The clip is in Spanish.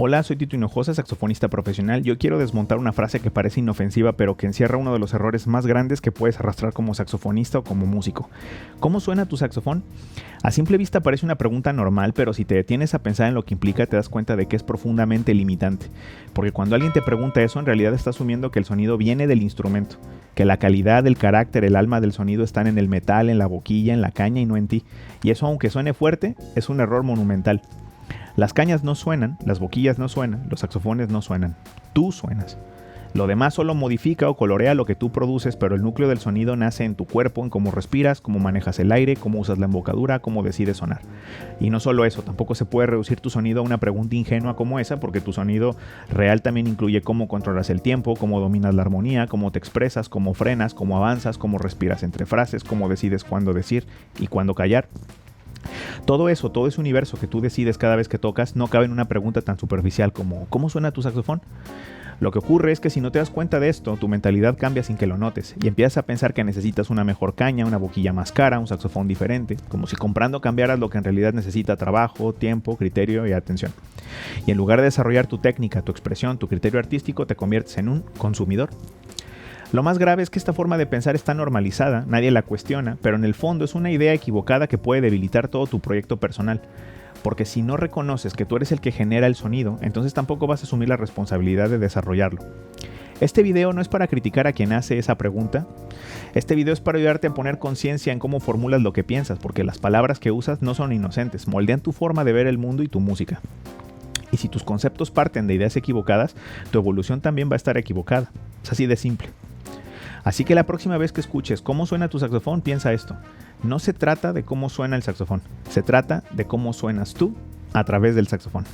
Hola, soy Tito Hinojosa, saxofonista profesional. Yo quiero desmontar una frase que parece inofensiva, pero que encierra uno de los errores más grandes que puedes arrastrar como saxofonista o como músico. ¿Cómo suena tu saxofón? A simple vista parece una pregunta normal, pero si te detienes a pensar en lo que implica, te das cuenta de que es profundamente limitante. Porque cuando alguien te pregunta eso, en realidad está asumiendo que el sonido viene del instrumento, que la calidad, el carácter, el alma del sonido están en el metal, en la boquilla, en la caña y no en ti. Y eso, aunque suene fuerte, es un error monumental. Las cañas no suenan, las boquillas no suenan, los saxofones no suenan. Tú suenas. Lo demás solo modifica o colorea lo que tú produces, pero el núcleo del sonido nace en tu cuerpo, en cómo respiras, cómo manejas el aire, cómo usas la embocadura, cómo decides sonar. Y no solo eso, tampoco se puede reducir tu sonido a una pregunta ingenua como esa, porque tu sonido real también incluye cómo controlas el tiempo, cómo dominas la armonía, cómo te expresas, cómo frenas, cómo avanzas, cómo respiras entre frases, cómo decides cuándo decir y cuándo callar. Todo eso, todo ese universo que tú decides cada vez que tocas, no cabe en una pregunta tan superficial como ¿cómo suena tu saxofón? Lo que ocurre es que si no te das cuenta de esto, tu mentalidad cambia sin que lo notes y empiezas a pensar que necesitas una mejor caña, una boquilla más cara, un saxofón diferente, como si comprando cambiaras lo que en realidad necesita: trabajo, tiempo, criterio y atención. Y en lugar de desarrollar tu técnica, tu expresión, tu criterio artístico, te conviertes en un consumidor. Lo más grave es que esta forma de pensar está normalizada, nadie la cuestiona, pero en el fondo es una idea equivocada que puede debilitar todo tu proyecto personal. Porque si no reconoces que tú eres el que genera el sonido, entonces tampoco vas a asumir la responsabilidad de desarrollarlo. Este video no es para criticar a quien hace esa pregunta. Este video es para ayudarte a poner conciencia en cómo formulas lo que piensas, porque las palabras que usas no son inocentes, moldean tu forma de ver el mundo y tu música. Y si tus conceptos parten de ideas equivocadas, tu evolución también va a estar equivocada. Es así de simple. Así que la próxima vez que escuches cómo suena tu saxofón, piensa esto. No se trata de cómo suena el saxofón, se trata de cómo suenas tú a través del saxofón.